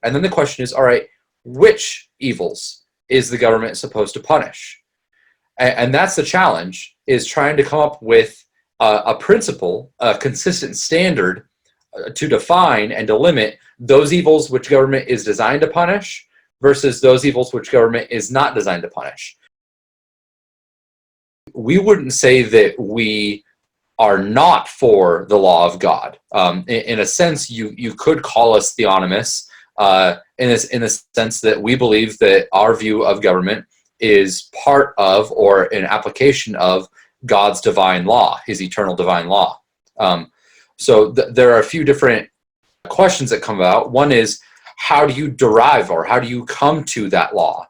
And then the question is, all right, which evils is the government supposed to punish? And that's the challenge, is trying to come up with a principle, a consistent standard to define and to limit those evils which government is designed to punish versus those evils which government is not designed to punish. We wouldn't say that we are not for the law of God. In a sense, you could call us theonomists, in the sense that we believe that our view of government is part of or an application of God's divine law, his eternal divine law. So there are a few different questions that come about. One is, how do you derive or how do you come to that law,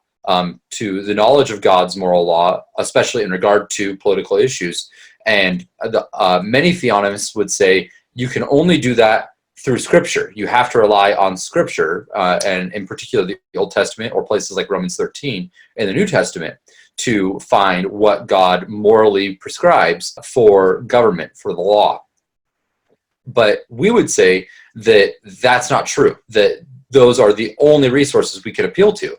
to the knowledge of God's moral law, especially in regard to political issues? And many theonomists would say you can only do that through Scripture. You have to rely on Scripture, and in particular the Old Testament or places like Romans 13 in the New Testament, to find what God morally prescribes for government, for the law. But we would say that that's not true, that those are the only resources we can appeal to.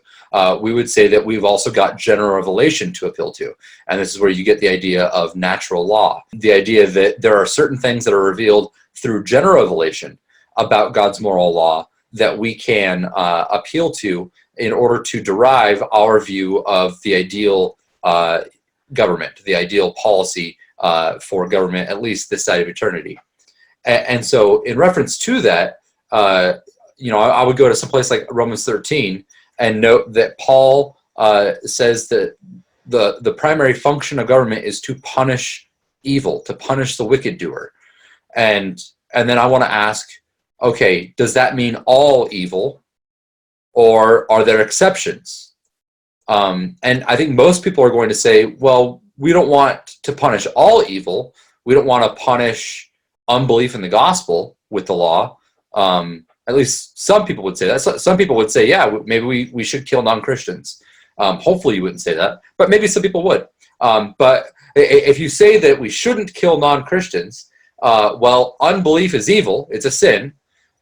We would say that we've also got general revelation to appeal to. And this is where you get the idea of natural law, the idea that there are certain things that are revealed through general revelation about God's moral law that we can appeal to in order to derive our view of the ideal government, the ideal policy for government, at least this side of eternity. And so in reference to that, I would go to some place like Romans 13 and note that Paul says that the primary function of government is to punish evil, to punish the wicked doer. And then I want to ask, okay, does that mean all evil, or are there exceptions? And I think most people are going to say, well, we don't want to punish all evil. We don't want to punish unbelief in the gospel with the law. At least some people would say that. Some people would say, yeah, maybe we should kill non-Christians. Hopefully you wouldn't say that, but maybe some people would. But if you say that we shouldn't kill non-Christians, well, unbelief is evil. It's a sin.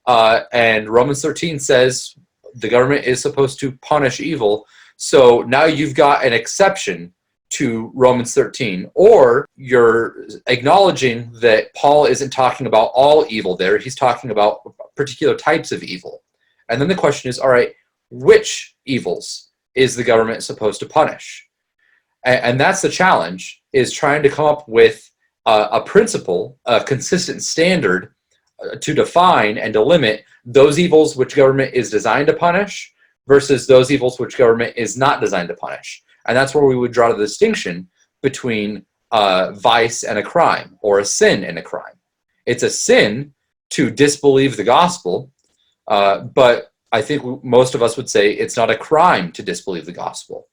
And Romans 13 says the government is supposed to punish evil. So now you've got an exception to Romans 13, or you're acknowledging that Paul isn't talking about all evil there. He's talking about particular types of evil. And then the question is, all right, which evils is the government supposed to punish? And that's the challenge, is trying to come up with a principle, a consistent standard to define and to limit those evils which government is designed to punish versus those evils which government is not designed to punish. And that's where we would draw the distinction between vice and a crime, or a sin and a crime. It's a sin to disbelieve the gospel, but I think most of us would say it's not a crime to disbelieve the gospel.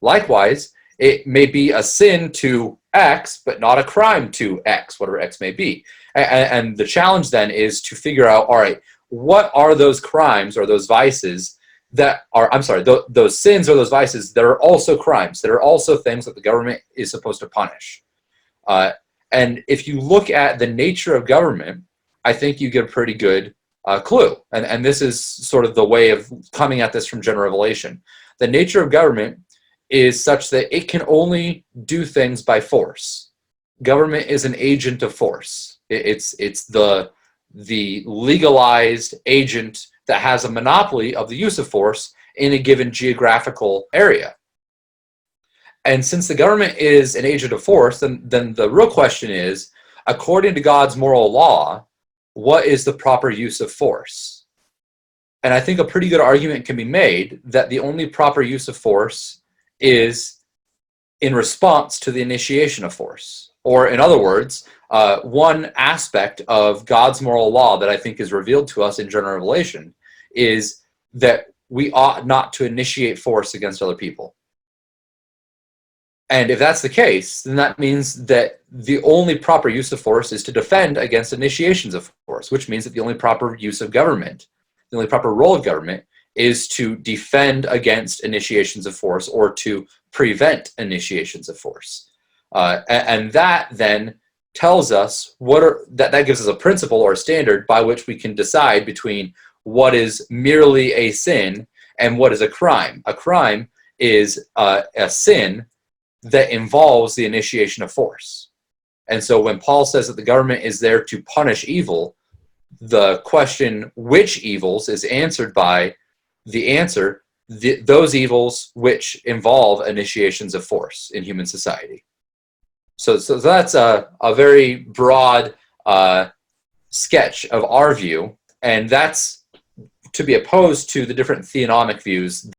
Likewise, it may be a sin to X, but not a crime to X, whatever X may be. And the challenge then is to figure out, all right, what are those crimes or those vices that are, those sins or those vices that are also crimes, that are also things that the government is supposed to punish. And if you look at the nature of government, I think you get a pretty good clue. And this is sort of the way of coming at this from general revelation. The nature of government is such that it can only do things by force. Government is an agent of force. It's the legalized agent that has a monopoly of the use of force in a given geographical area. And since the government is an agent of force, then the real question is, according to God's moral law, what is the proper use of force? And I think a pretty good argument can be made that the only proper use of force is in response to the initiation of force. Or in other words, one aspect of God's moral law that I think is revealed to us in general revelation is that we ought not to initiate force against other people. And if that's the case, then that means that the only proper use of force is to defend against initiations of force, which means that the only proper use of government, the only proper role of government, is to defend against initiations of force or to prevent initiations of force. And that then tells us that gives us a principle or a standard by which we can decide between what is merely a sin and what is a crime. A crime is a sin that involves the initiation of force. And so when Paul says that the government is there to punish evil, the question which evils is answered by the answer, those evils which involve initiations of force in human society. So that's a very broad sketch of our view, and that's to be opposed to the different theonomic views